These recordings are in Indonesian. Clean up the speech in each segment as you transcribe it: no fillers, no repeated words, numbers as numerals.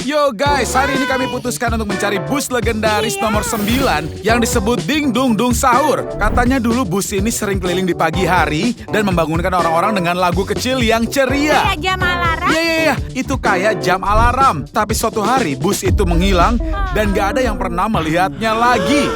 Yo guys, hari ini kami putuskan untuk mencari bus legendaris nomor 9 yang disebut Ding Dung Dung Sahur. Katanya dulu bus ini sering keliling di pagi hari dan membangunkan orang-orang dengan lagu kecil yang ceria. Kayak jam alarm? Iya, itu kayak jam alarm. Tapi suatu hari bus itu menghilang dan gak ada yang pernah melihatnya lagi.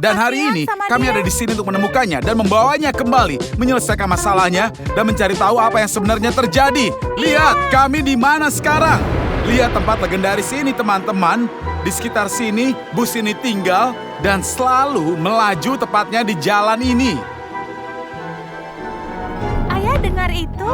Dan hari ini kami ada di sini untuk menemukannya dan membawanya kembali, menyelesaikan masalahnya dan mencari tahu apa yang sebenarnya terjadi. Lihat, kami di mana sekarang? Lihat tempat legendaris ini, teman-teman. Di sekitar sini, bus ini tinggal dan selalu melaju tepatnya di jalan ini. Ayah dengar itu?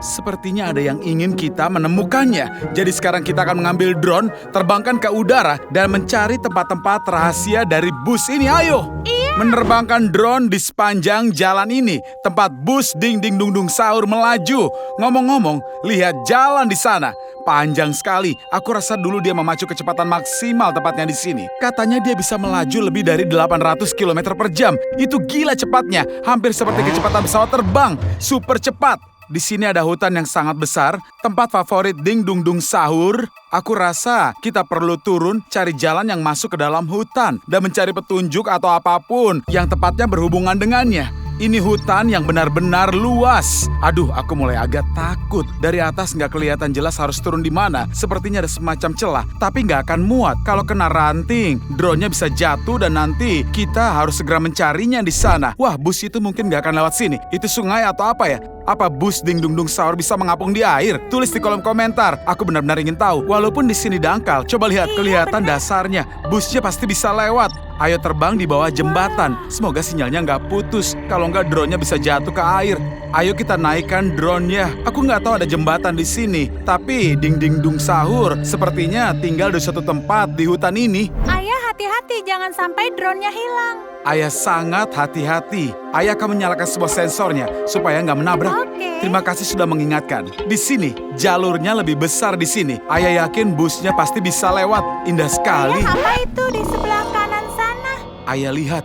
Sepertinya ada yang ingin kita menemukannya. Jadi sekarang kita akan mengambil drone, terbangkan ke udara, dan mencari tempat-tempat rahasia dari bus ini. Ayo! Menerbangkan drone di sepanjang jalan ini. Tempat bus Ding Ding Dung Dung Sahur melaju. Ngomong-ngomong, lihat jalan di sana. Panjang sekali. Aku rasa dulu dia memacu kecepatan maksimal tepatnya di sini. Katanya dia bisa melaju lebih dari 800 km per jam. Itu gila cepatnya. Hampir seperti kecepatan pesawat terbang. Super cepat. Di sini ada hutan yang sangat besar, tempat favorit Ding Dung Dung Sahur. Aku rasa kita perlu turun cari jalan yang masuk ke dalam hutan dan mencari petunjuk atau apapun yang tepatnya berhubungan dengannya. Ini hutan yang benar-benar luas. Aduh, aku mulai agak takut. Dari atas nggak kelihatan jelas harus turun di mana. Sepertinya ada semacam celah, tapi nggak akan muat. Kalau kena ranting, drone-nya bisa jatuh dan nanti kita harus segera mencarinya di sana. Wah, bus itu mungkin nggak akan lewat sini. Itu sungai atau apa ya? Apa bus Ding Dung Dung Sahur bisa mengapung di air? Tulis di kolom komentar. Aku benar-benar ingin tahu. Walaupun di sini dangkal, coba lihat kelihatan dasarnya. Busnya pasti bisa lewat. Ayo terbang di bawah jembatan. Semoga sinyalnya nggak putus. Kalau nggak drone-nya bisa jatuh ke air. Ayo kita naikkan drone-nya. Aku nggak tahu ada jembatan di sini. Tapi Ding Ding Dung Sahur sepertinya tinggal di suatu tempat di hutan ini. Ayah hati-hati jangan sampai drone-nya hilang. Ayah sangat hati-hati. Ayah akan menyalakan sebuah sensornya supaya nggak menabrak. Oke. Terima kasih sudah mengingatkan. Di sini, jalurnya lebih besar di sini. Ayah yakin busnya pasti bisa lewat. Indah sekali. Ayah, apa itu di sebelah kanan sana? Ayah lihat.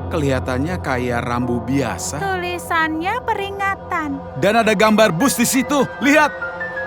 Kelihatannya kayak rambu biasa. Tulisannya peringatan. Dan ada gambar bus di situ. Lihat.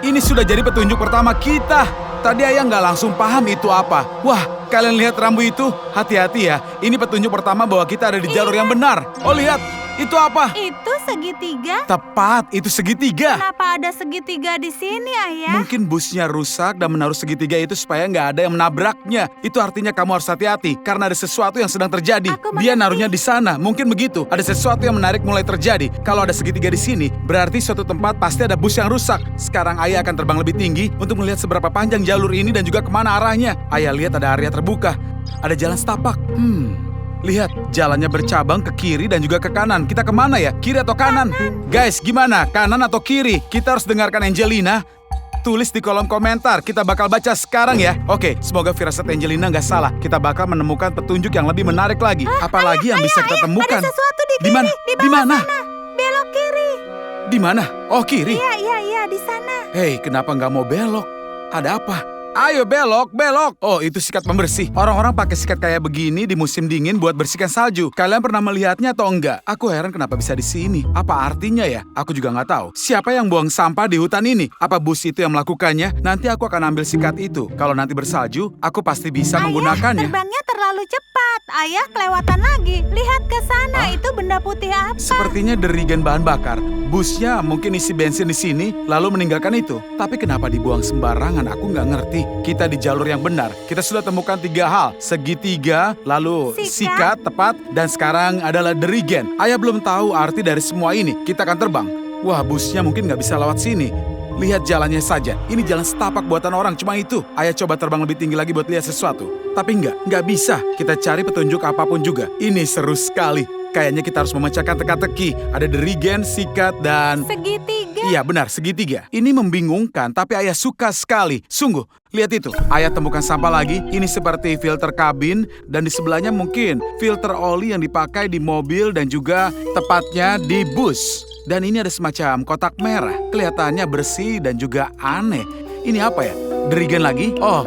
Ini sudah jadi petunjuk pertama kita. Tadi ayah nggak langsung paham itu apa. Wah, kalian lihat rambu itu? Hati-hati ya. Ini petunjuk pertama bahwa kita ada di jalur yang benar. Oh, lihat. Itu apa? Itu segitiga? Tepat, itu segitiga. Kenapa ada segitiga di sini, Ayah? Mungkin busnya rusak dan menaruh segitiga itu supaya nggak ada yang menabraknya. Itu artinya kamu harus hati-hati karena ada sesuatu yang sedang terjadi. Dia naruhnya di sana, mungkin begitu. Ada sesuatu yang menarik mulai terjadi. Kalau ada segitiga di sini, berarti suatu tempat pasti ada bus yang rusak. Sekarang ayah akan terbang lebih tinggi untuk melihat seberapa panjang jalur ini dan juga kemana arahnya. Ayah lihat ada area terbuka. Ada jalan setapak. Lihat, jalannya bercabang ke kiri dan juga ke kanan. Kita kemana ya? Kiri atau kanan? Guys, gimana? Kanan atau kiri? Kita harus dengarkan Angelina. Tulis di kolom komentar. Kita bakal baca sekarang ya. Oke, semoga firasat Angelina nggak salah. Kita bakal menemukan petunjuk yang lebih menarik lagi. Apalagi yang bisa kita temukan. Ada sesuatu di kiri. Di mana? Di mana? Sana. Belok kiri. Di mana? Oh, kiri. Iya, di sana. Hei, kenapa nggak mau belok? Ada apa? Ayo belok, belok. Oh, itu sikat pembersih. Orang-orang pakai sikat kayak begini di musim dingin buat bersihkan salju. Kalian pernah melihatnya atau enggak? Aku heran kenapa bisa di sini. Apa artinya ya? Aku juga nggak tahu. Siapa yang buang sampah di hutan ini? Apa bus itu yang melakukannya? Nanti aku akan ambil sikat itu. Kalau nanti bersalju, aku pasti bisa menggunakannya. Terbangnya terlalu cepat. Ayah kelewatan lagi. Lihat ke sana, itu benda putih apa? Sepertinya derigen bahan bakar. Busnya mungkin isi bensin di sini, lalu meninggalkan itu. Tapi kenapa dibuang sembarangan? Aku nggak ngerti. Kita di jalur yang benar. Kita sudah temukan 3 hal. Segitiga, lalu sikat, tepat, dan sekarang adalah derigen. Ayah belum tahu arti dari semua ini. Kita akan terbang. Wah, busnya mungkin nggak bisa lewat sini. Lihat jalannya saja. Ini jalan setapak buatan orang, cuma itu. Ayah coba terbang lebih tinggi lagi buat lihat sesuatu. Tapi nggak bisa. Kita cari petunjuk apapun juga. Ini seru sekali. Kayaknya kita harus memecahkan teka-teki. Ada derigen, sikat, dan... segitiga. Iya benar, segitiga. Ini membingungkan, tapi ayah suka sekali. Sungguh, lihat itu. Ayah temukan sampah lagi. Ini seperti filter kabin, dan di sebelahnya mungkin filter oli yang dipakai di mobil dan juga tepatnya di bus. Dan ini ada semacam kotak merah. Kelihatannya bersih dan juga aneh. Ini apa ya? Derigen lagi? Oh,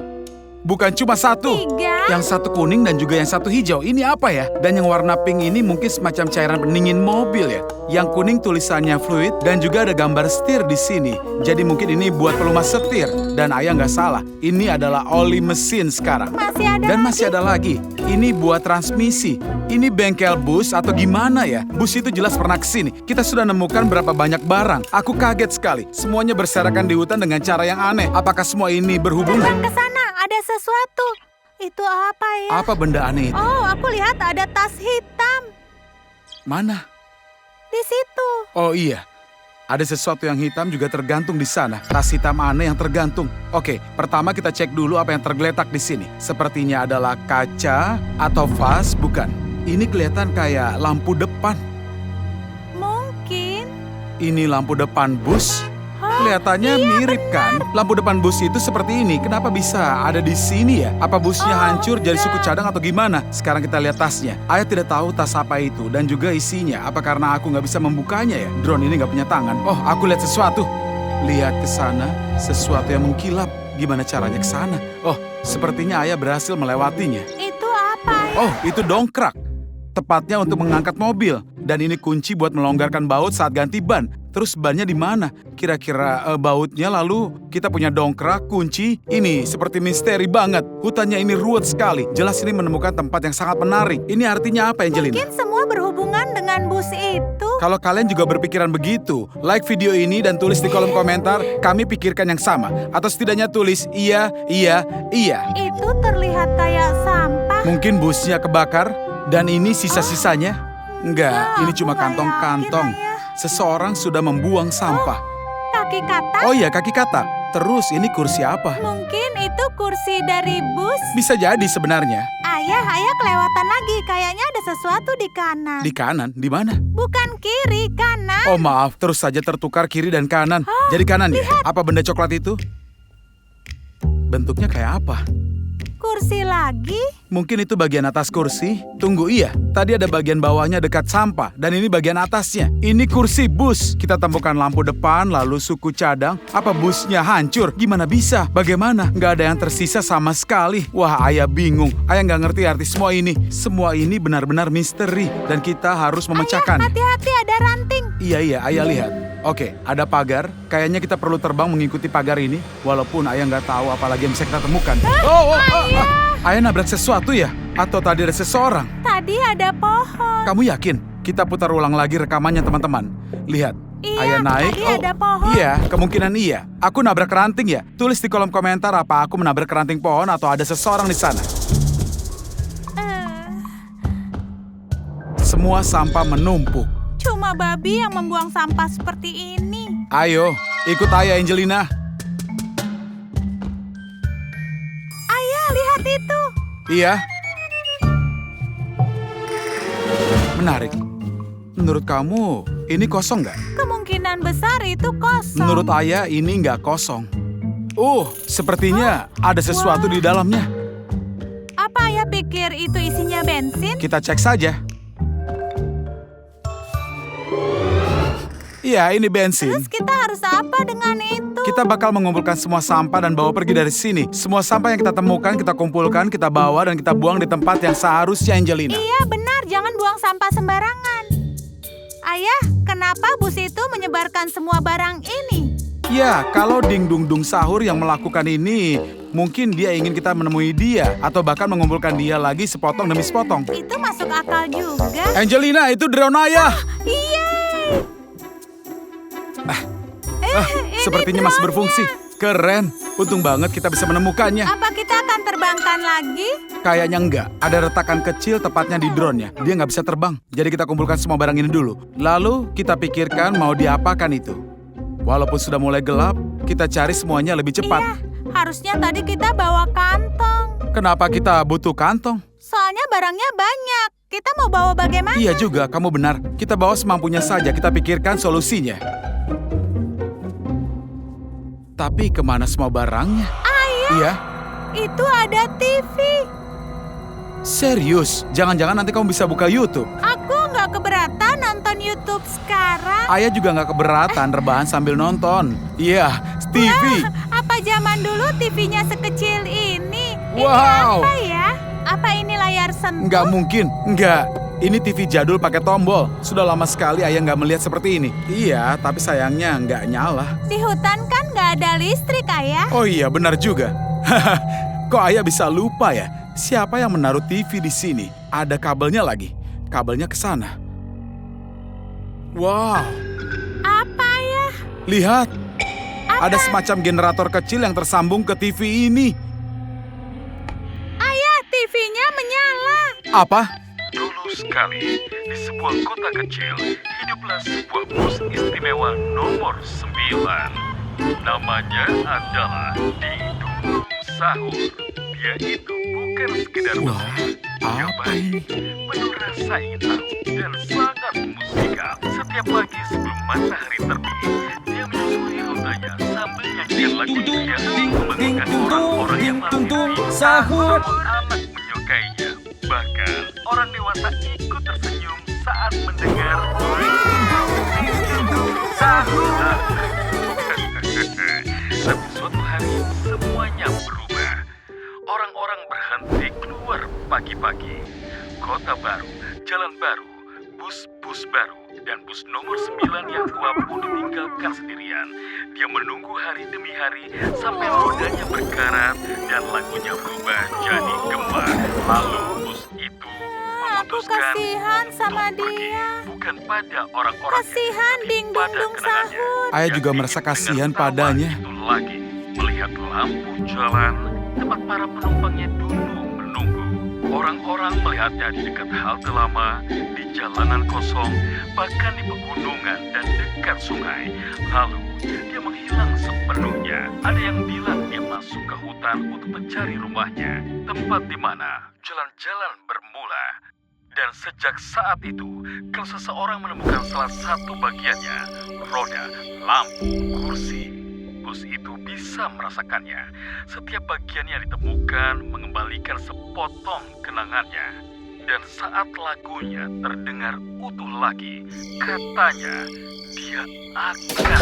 bukan cuma 1. 3. Yang satu kuning dan juga yang satu hijau. Ini apa ya? Dan yang warna pink ini mungkin semacam cairan pendingin mobil ya. Yang kuning tulisannya fluid dan juga ada gambar setir di sini. Jadi mungkin ini buat pelumas setir. Dan ayah nggak salah, ini adalah oli mesin sekarang. Masih ada lagi. Ini buat transmisi. Ini bengkel bus atau gimana ya? Bus itu jelas pernah kesini. Kita sudah nemukan berapa banyak barang. Aku kaget sekali. Semuanya berserakan di hutan dengan cara yang aneh. Apakah semua ini berhubungan? Terbang ke sana, ada sesuatu. Itu apa ya? Apa benda aneh itu? Oh, aku lihat ada tas hitam. Mana? Di situ. Oh iya. Ada sesuatu yang hitam juga tergantung di sana. Tas hitam aneh yang tergantung. Oke, pertama kita cek dulu apa yang tergeletak di sini. Sepertinya adalah kaca atau vas, bukan. Ini kelihatan kayak lampu depan. Mungkin. Ini lampu depan bus. Kelihatannya iya, mirip kan? Lampu depan bus itu seperti ini. Kenapa bisa ada di sini ya? Apa busnya hancur jadi suku cadang atau gimana? Sekarang kita lihat tasnya. Ayah tidak tahu tas apa itu dan juga isinya. Apa karena aku nggak bisa membukanya ya? Drone ini nggak punya tangan. Oh, aku lihat sesuatu. Lihat ke sana, sesuatu yang mengkilap. Gimana caranya ke sana? Oh, sepertinya ayah berhasil melewatinya. Itu apa ya? Oh, itu dongkrak. Tepatnya untuk mengangkat mobil. Dan ini kunci buat melonggarkan baut saat ganti ban. Terus bannya di mana? Kira-kira bautnya lalu kita punya dongkrak, kunci. Ini seperti misteri banget. Hutannya ini ruwet sekali. Jelas ini menemukan tempat yang sangat menarik. Ini artinya apa, Angelina? Mungkin semua berhubungan dengan bus itu. Kalau kalian juga berpikiran begitu, like video ini dan tulis di kolom komentar, kami pikirkan yang sama. Atau setidaknya tulis iya, iya, iya. Itu terlihat kayak sampah. Mungkin busnya kebakar dan ini sisa-sisanya. Enggak, ini cuma aku nggak kantong-kantong. yakin, Ayah. Seseorang sudah membuang sampah. Kaki katak? Oh iya, kaki katak. Terus ini kursi apa? Mungkin itu kursi dari bus. Bisa jadi sebenarnya. Ayah kelewatan lagi. Kayaknya ada sesuatu di kanan. Di kanan, di mana? Bukan kiri, kanan. Oh maaf, terus saja tertukar kiri dan kanan. Jadi kanan ya? Apa benda coklat itu? Bentuknya kayak apa? Kursi lagi? Mungkin itu bagian atas kursi. Tunggu, iya. Tadi ada bagian bawahnya dekat sampah. Dan ini bagian atasnya. Ini kursi bus. Kita temukan lampu depan, lalu suku cadang. Apa busnya hancur? Gimana bisa? Bagaimana? Nggak ada yang tersisa sama sekali. Wah, ayah bingung. Ayah nggak ngerti arti semua ini. Semua ini benar-benar misteri. Dan kita harus memecahkan. Ayah, hati-hati ada ranting. Iya, ayah lihat. Oke, ada pagar. Kayaknya kita perlu terbang mengikuti pagar ini. Walaupun ayah nggak tahu apalagi yang bisa kita temukan. Ayah nabrak sesuatu ya? Atau tadi ada seseorang? Tadi ada pohon. Kamu yakin? Kita putar ulang lagi rekamannya teman-teman. Lihat, Iya, ayah naik. tadi ada pohon. Iya, kemungkinan iya. Aku nabrak ranting ya? Tulis di kolom komentar apa aku menabrak ranting pohon atau ada seseorang di sana. Semua sampah menumpuk. Cuma babi yang membuang sampah seperti ini. Ayo, ikut ayah Angelina. Ayah, lihat itu. Iya. Menarik. Menurut kamu, ini kosong nggak? Kemungkinan besar itu kosong. Menurut ayah, ini nggak kosong. Sepertinya ada sesuatu di dalamnya. Apa ayah pikir itu isinya bensin? Kita cek saja. Iya, ini bensin. Terus kita harus apa dengan itu? Kita bakal mengumpulkan semua sampah dan bawa pergi dari sini. Semua sampah yang kita temukan, kita kumpulkan, kita bawa, dan kita buang di tempat yang seharusnya, Angelina. Iya, benar. Jangan buang sampah sembarangan. Ayah, kenapa bus itu menyebarkan semua barang ini? Ya, kalau Ding Dung Dung Sahur yang melakukan ini, mungkin dia ingin kita menemui dia, atau bahkan mengumpulkan dia lagi sepotong demi sepotong. Itu masuk akal juga. Angelina, itu drone ayah! Iya. Sepertinya masih berfungsi. Keren. Untung banget kita bisa menemukannya. Apa kita akan terbangkan lagi? Kayaknya enggak. Ada retakan kecil tepatnya di drone-nya. Dia nggak bisa terbang. Jadi kita kumpulkan semua barang ini dulu. Lalu kita pikirkan mau diapakan itu. Walaupun sudah mulai gelap, kita cari semuanya lebih cepat. Iya, harusnya tadi kita bawa kantong. Kenapa kita butuh kantong? Soalnya barangnya banyak. Kita mau bawa bagaimana? Iya juga, kamu benar. Kita bawa semampunya saja. Kita pikirkan solusinya. Tapi kemana semua barangnya? Ayah, Iya. itu ada TV. Serius? Jangan-jangan nanti kamu bisa buka YouTube. Aku nggak keberatan nonton YouTube sekarang. Ayah juga nggak keberatan rebahan sambil nonton. Iya, TV. Apa zaman dulu TV-nya sekecil ini? Wow. Ini apa ya? tersentuh? Nggak mungkin, nggak. Ini TV jadul pakai tombol. Sudah lama sekali ayah nggak melihat seperti ini. Iya, tapi sayangnya nggak nyala. Di hutan kan nggak ada listrik, Ayah. Oh iya, benar juga. Kok ayah bisa lupa ya? Siapa yang menaruh TV di sini? Ada kabelnya lagi. Kabelnya ke sana. Wow, Apa, Ayah? lihat. Ada semacam generator kecil yang tersambung ke TV ini. Ayah, TV-nya menyala. Apa? Dulu sekali, di sebuah kota kecil, hiduplah sebuah bus istimewa nomor 9. Namanya adalah Dingdung Sahur. Dia itu bukan sekedar bus. Dia apa baik, penuh rasa ingin tahu, dan sangat musikal. Setiap pagi sebelum matahari terbit, dia menyusuri rutenya sambil nyanyikan lagu yang membanggakan orang-orang yang mampu. Sahur. Semua anak menyukainya. Bahkan orang dewasa ikut tersenyum saat mendengar sahur. Tapi suatu hari semuanya berubah. Orang-orang berhenti keluar pagi-pagi. Kota baru, jalan baru, bus-bus baru, dan bus nomor 9 yang tua pun ditinggalkan sendirian. Dia menunggu hari demi hari sampai rodanya berkarat dan lagunya berubah jadi gemar. Lalu bus itu Aku memutuskan kasihan sama untuk pergi. dia. Bukan pada orang-orang Kasihan Dingdung Sahur. Ayah juga merasa kasihan padanya. Itu lagi melihat lampu jalan tempat para penumpangnya dulu menunggu. Orang-orang melihatnya di dekat halte lama, di jalanan kosong, bahkan di pegunungan dan dekat sungai. Lalu dia menghilang sepenuhnya. Ada yang bilang dia masuk ke hutan untuk mencari rumahnya, tempat di mana jalan-jalan bermula. Dan sejak saat itu, kalau seseorang menemukan salah satu bagiannya, roda, lampu, kursi, bus itu bisa merasakannya. Setiap bagian yang ditemukan mengembalikan sepotong kenangannya. Dan saat lagunya terdengar utuh lagi, katanya dia akan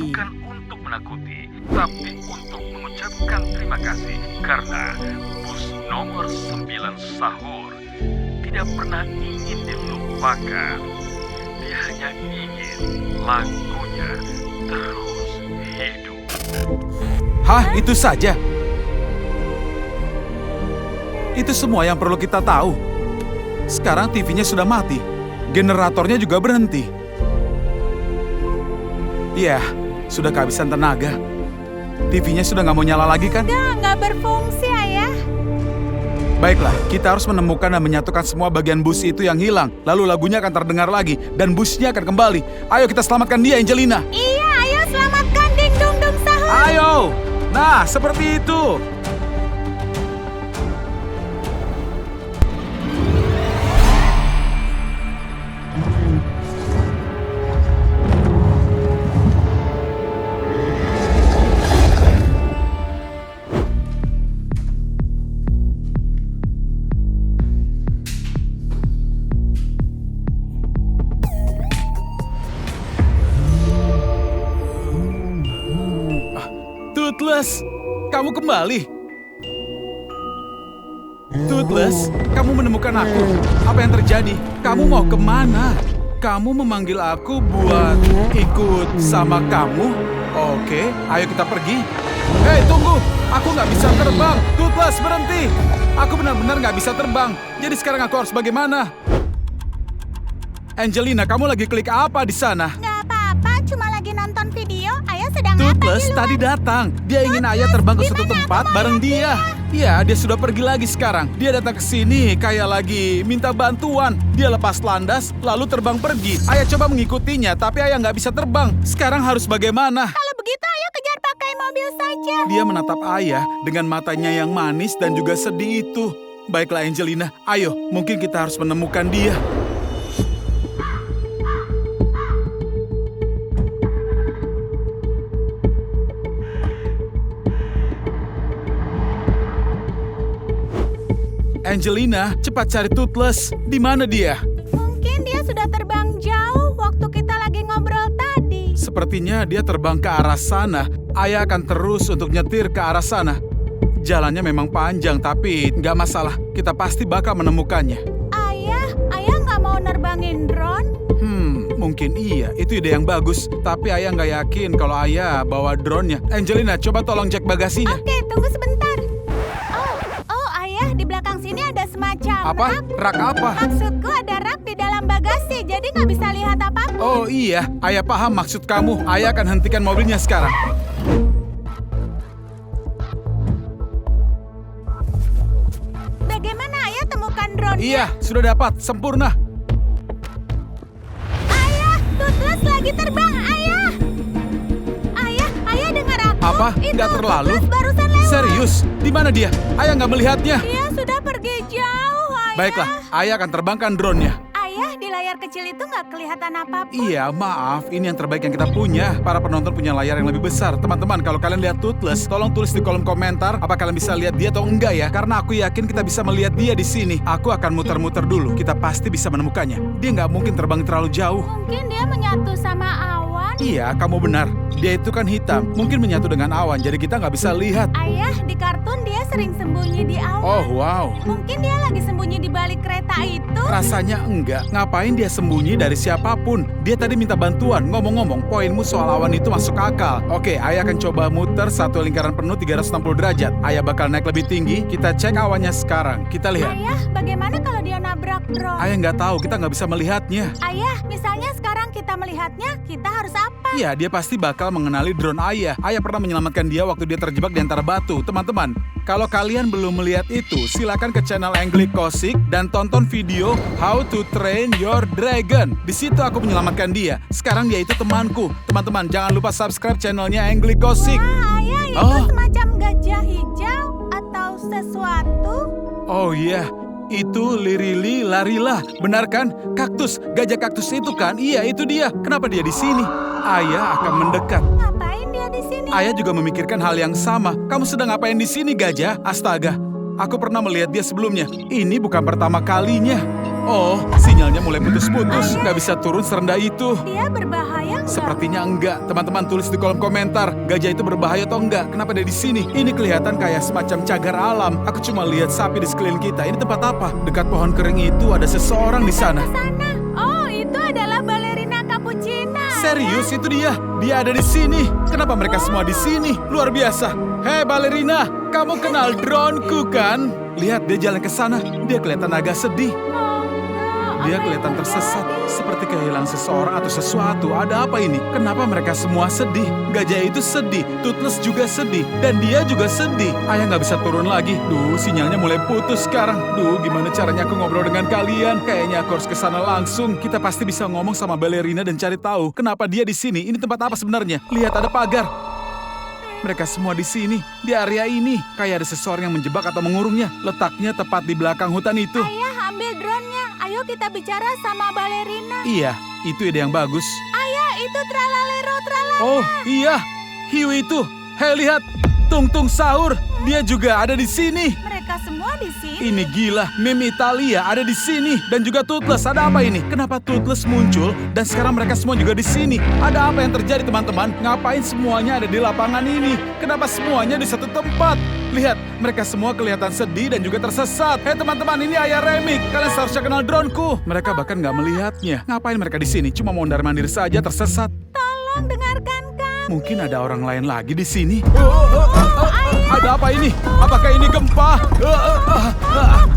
bukan untuk menakuti, tapi untuk mengucapkan terima kasih karena bus nomor 9 Sahur tidak pernah ingin dilupakan. Dia hanya ingin lagunya terus hidup. Hah, itu saja? Itu semua yang perlu kita tahu. Sekarang TV-nya sudah mati. Generatornya juga berhenti. Iya, sudah kehabisan tenaga. TV-nya sudah nggak mau nyala lagi kan? Udah nggak berfungsi, Ayah. Baiklah, kita harus menemukan dan menyatukan semua bagian bus itu yang hilang. Lalu lagunya akan terdengar lagi dan busnya akan kembali. Ayo kita selamatkan dia, Angelina. Iya, ayo selamatkan Dingdung Sahur. Ayo! Nah, seperti itu. Toothless, kamu kembali. Toothless, kamu menemukan aku. Apa yang terjadi? Kamu mau kemana? Kamu memanggil aku buat ikut sama kamu? Oke, ayo kita pergi. Hei, tunggu. Aku nggak bisa terbang. Toothless, berhenti. Aku benar-benar nggak bisa terbang. Jadi sekarang aku harus bagaimana? Angelina, kamu lagi klik apa di sana? Nggak apa-apa, cuma lagi nonton video. Ayah sedang apa Toothless di luar? tadi datang. Dia ingin ayah terbang ke suatu tempat bareng dia. Iya, dia sudah pergi lagi sekarang. Dia datang ke sini kayak lagi minta bantuan. Dia lepas landas, lalu terbang pergi. Ayah coba mengikutinya, tapi ayah nggak bisa terbang. Sekarang harus bagaimana? Kalau begitu, ayo kejar pakai mobil saja. Dia menatap ayah dengan matanya yang manis dan juga sedih itu. Baiklah Angelina, ayo, mungkin kita harus menemukan dia. Angelina, cepat cari Toothless. Di mana dia? Mungkin dia sudah terbang jauh waktu kita lagi ngobrol tadi. Sepertinya dia terbang ke arah sana. Ayah akan terus untuk nyetir ke arah sana. Jalannya memang panjang, tapi nggak masalah. Kita pasti bakal menemukannya. Ayah nggak mau nerbangin drone? Mungkin iya. Itu ide yang bagus. Tapi ayah nggak yakin kalau ayah bawa drone-nya. Angelina, coba tolong cek bagasinya. Oke, tunggu sebentar. Oh, ayah, di belakang sini ada semacam Apa? Rak apa? Maksudku ada rak di dalam bagasi, jadi nggak bisa lihat apa-apa. Oh iya, ayah paham maksud kamu. Ayah akan hentikan mobilnya sekarang. Bagaimana ayah temukan drone? Iya, sudah dapat. Sempurna. Ayah, Toothless lagi terbang, ayah. Ayah dengar aku? Apa? Itu Nggak terlalu? Toothless barusan lewat. Serius? Di mana dia? Ayah nggak melihatnya. Dia sudah pergi jauh, ayah. Baiklah, ayah akan terbangkan drone-nya. Ayah, di layar kecil itu nggak kelihatan apa-apa. Iya, maaf. Ini yang terbaik yang kita punya. Para penonton punya layar yang lebih besar. Teman-teman, kalau kalian lihat Toothless, tolong tulis di kolom komentar apa kalian bisa lihat dia atau enggak ya. Karena aku yakin kita bisa melihat dia di sini. Aku akan muter-muter dulu. Kita pasti bisa menemukannya. Dia nggak mungkin terbang terlalu jauh. Mungkin dia menyatu sama awan. Iya, kamu benar. Dia itu kan hitam. Mungkin menyatu dengan awan, jadi kita nggak bisa lihat. Ayah, di kartun dia sering sembunyi di awan. Oh, wow. Mungkin dia lagi sembunyi di balik kereta itu. Rasanya enggak. Ngapain dia sembunyi dari siapapun? Dia tadi minta bantuan. Ngomong-ngomong, poinmu soal awan itu masuk akal. Oke, ayah akan coba muter satu lingkaran penuh 360 derajat. Ayah bakal naik lebih tinggi. Kita cek awannya sekarang. Kita lihat. Ayah, bagaimana kalau dia nabrak drone? Ayah nggak tahu, kita nggak bisa melihatnya. Ayah, misalnya sekarang kita melihatnya, kita harus apa? Iya, dia pasti bakal mengenali drone ayah. Ayah pernah menyelamatkan dia waktu dia terjebak di antara batu. Teman-teman, kalau kalian belum melihat itu, silakan ke channel Anglik Kosik dan tonton video How to Train Your Dragon. Di situ aku menyelamatkan dia. Sekarang dia itu temanku. Teman-teman, jangan lupa subscribe channelnya Anglik Kosik. Wah, ayah, itu Oh. semacam gajah hijau atau sesuatu. Oh iya, itu Lirili Larila. Benar kan? Kaktus, gajah kaktus itu kan? Iya, itu dia. Kenapa dia di sini? Ayah akan mendekat. Ngapain dia di sini? Ayah juga memikirkan hal yang sama. Kamu sedang ngapain di sini, gajah? Astaga, aku pernah melihat dia sebelumnya. Ini bukan pertama kalinya. Oh, sinyalnya mulai putus-putus. Nggak bisa turun serendah itu. Dia berbahaya nggak? Sepertinya enggak. Teman-teman tulis di kolom komentar. Gajah itu berbahaya atau enggak? Kenapa dia di sini? Ini kelihatan kayak semacam cagar alam. Aku cuma lihat sapi di sekeliling kita. Ini tempat apa? Dekat pohon kering itu ada seseorang di sana. Sana. Oh, itu adalah balerina cappuccina. Serius itu dia? Dia ada di sini. Kenapa mereka semua di sini? Luar biasa. Hei balerina, kamu kenal drone-ku kan? Lihat dia jalan ke sana. Dia kelihatan agak sedih. Oh, no. Dia Apa kelihatan yang tersesat, terjadi? seperti kehilangan seseorang atau sesuatu. Ada apa ini? Kenapa mereka semua sedih? Gajah itu sedih, Toothless juga sedih, dan dia juga sedih. Ayah nggak bisa turun lagi. Duh, sinyalnya mulai putus sekarang. Duh, gimana caranya aku ngobrol dengan kalian? Kayaknya aku harus ke sana langsung. Kita pasti bisa ngomong sama balerina dan cari tahu kenapa dia di sini. Ini tempat apa sebenarnya? Lihat ada pagar. Mereka semua di sini, di area ini. Kayak ada seseorang yang menjebak atau mengurungnya. Letaknya tepat di belakang hutan itu. Ayah, ambil drone-nya. Ayo kita bicara sama balerina. Iya, itu ide yang bagus. Ayah, itu tralalero tralala. Oh, iya. Hiu itu. Hei, lihat. Tung Tung Sahur. Dia juga ada di sini. Mereka semua di sini. Ini gila. Meme Italia ada di sini. Dan juga Toothless. Ada apa ini? Kenapa Toothless muncul dan sekarang mereka semua juga di sini? Ada apa yang terjadi, teman-teman? Ngapain semuanya ada di lapangan ini? Kenapa semuanya di satu tempat? Lihat, mereka semua kelihatan sedih dan juga tersesat. Hei teman-teman, ini Ayah Remik. Kalian seharusnya kenal drone-ku. Mereka bahkan nggak melihatnya. Ngapain mereka di sini? Cuma mau mondar-mandir saja, tersesat. Tolong dengarkan kami. Mungkin ada orang lain lagi di sini. Ada apa ini? Apakah ini gempa?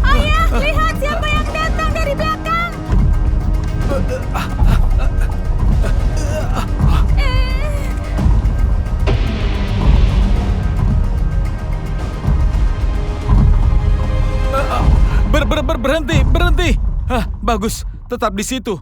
Ayah, lihat siapa yang datang dari belakang. Berhenti. Hah, bagus. Tetap di situ.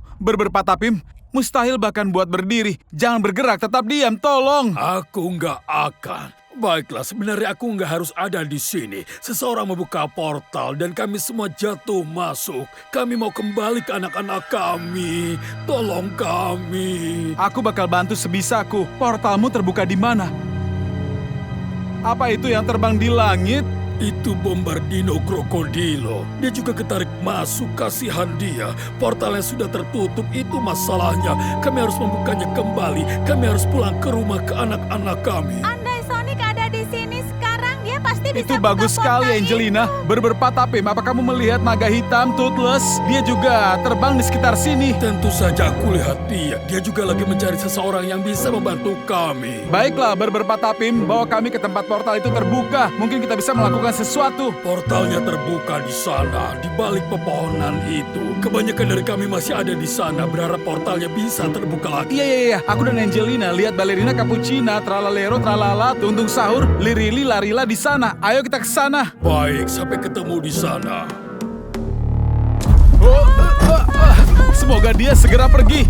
Patapim. Mustahil bahkan buat berdiri. Jangan bergerak, tetap diam, tolong. Aku nggak akan. Baiklah, sebenarnya aku nggak harus ada di sini. Seseorang membuka portal dan kami semua jatuh masuk. Kami mau kembali ke anak-anak kami. Tolong kami. Aku bakal bantu sebisaku. Portalmu terbuka di mana? Apa itu yang terbang di langit? Itu Bombardino Krokodilo. Dia juga ketarik masuk, kasihan dia. Portalnya sudah tertutup, itu masalahnya. Kami harus membukanya kembali. Kami harus pulang ke rumah ke anak-anak kami. Andai Sonic ada di sini sekarang, dia pasti bisa Itu buka bagus sekali, portal Angelina. Berberpatapim, apa kamu melihat naga hitam, Toothless? Dia juga terbang di sekitar sini. Tentu saja aku lihat dia. Dia juga lagi mencari seseorang yang bisa membantu kami. Baiklah, berberpatapim, bawa kami ke tempat portal itu terbuka. Mungkin kita bisa melakukan sesuatu. Portalnya terbuka di sana, di balik pepohonan itu. Kebanyakan dari kami masih ada di sana, berharap portalnya bisa terbuka lagi. Iya. Aku dan Angelina lihat balerina Cappuccina, tralalero, tralala, tuntung sahur, lirili, larila di sana. Ayo kita ke sana. Baik, sampai ketemu di sana. Semoga dia segera pergi.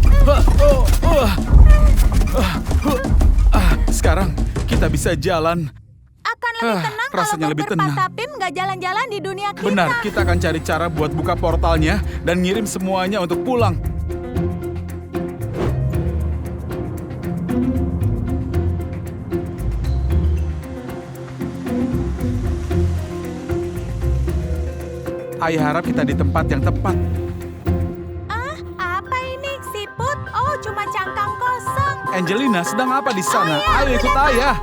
Sekarang kita bisa jalan. Akan lebih tenang rasanya kalau lebih tenang. berberpatapim nggak jalan-jalan di dunia kita. Benar, kita akan cari cara buat buka portalnya dan ngirim semuanya untuk pulang. Ayah harap kita di tempat yang tepat. Apa ini? Siput? Oh, cuma cangkang kosong. Angelina sedang apa di sana? Ayo ikut ayah.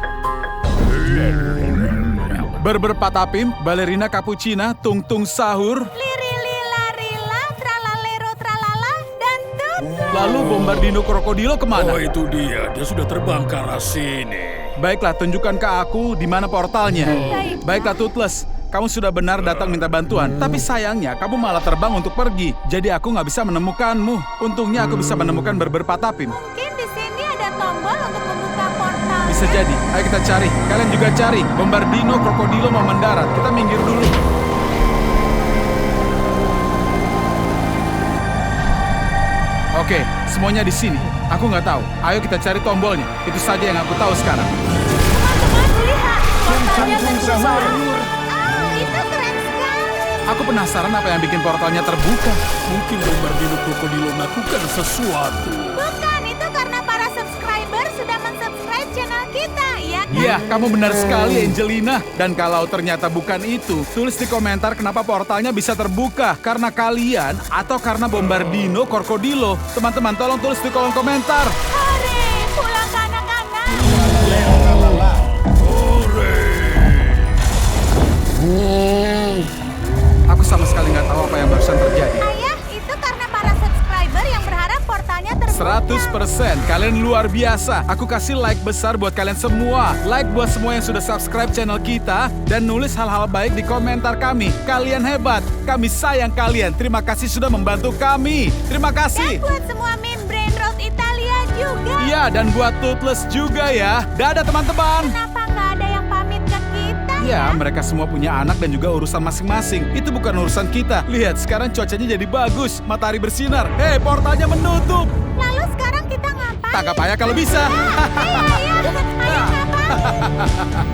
Berberpatapim, balerina Cappuccina, tungtung sahur, Lirili, larila, tralalero, tralala, dan tut. lalu Bombardino Krokodilo kemana? Oh, itu dia. Dia sudah terbang ke arah sini. Baiklah, tunjukkan ke aku di mana portalnya. Baik. Baiklah, Toothless. Kamu sudah benar datang minta bantuan, tapi sayangnya kamu malah terbang untuk pergi. Jadi aku nggak bisa menemukanmu. Untungnya aku bisa menemukan berberpatapim. Mungkin di sini ada tombol untuk membuka portal. Bisa jadi. Ayo kita cari. Kalian juga cari. Bombardino Krokodilo mau mendarat. Kita minggir dulu. Oke, semuanya di sini. Aku nggak tahu. Ayo kita cari tombolnya. Itu saja yang aku tahu sekarang. Teman-teman, lihat. Portalnya terbuka. Itu keren sekali. Aku penasaran apa yang bikin portalnya terbuka. Mungkin Bombardino Krokodilo melakukan sesuatu. Bukan, itu karena para subscriber sudah mensubscribe channel kita, ya kan? Iya, kamu benar sekali, Angelina. Dan kalau ternyata bukan itu, tulis di komentar kenapa portalnya bisa terbuka. Karena kalian atau karena Bombardino Krokodilo. Teman-teman, tolong tulis di kolom komentar. Hore, pulang ke anak-anak. Aku sama sekali nggak tahu apa yang barusan terjadi. Ayah, itu karena para subscriber yang berharap portalnya terbuka. 100%, kalian luar biasa. Aku kasih like besar buat kalian semua. Like buat semua yang sudah subscribe channel kita dan nulis hal-hal baik di komentar kami. Kalian hebat, kami sayang kalian. Terima kasih sudah membantu kami. Terima Dan kasih. buat semua min Brain Rot Italia juga. Iya, dan buat Toothless juga ya. Dadah teman-teman. Kenapa nggak ada yang pamit ke kita Ya, mereka semua punya anak dan juga urusan masing-masing. Itu bukan urusan kita. Lihat, sekarang cuacanya jadi bagus. Matahari bersinar. Hei, portalnya menutup. Lalu sekarang kita ngapain? Tangkap ayah kalau bisa. Iya, ayah. Ayah ngapain?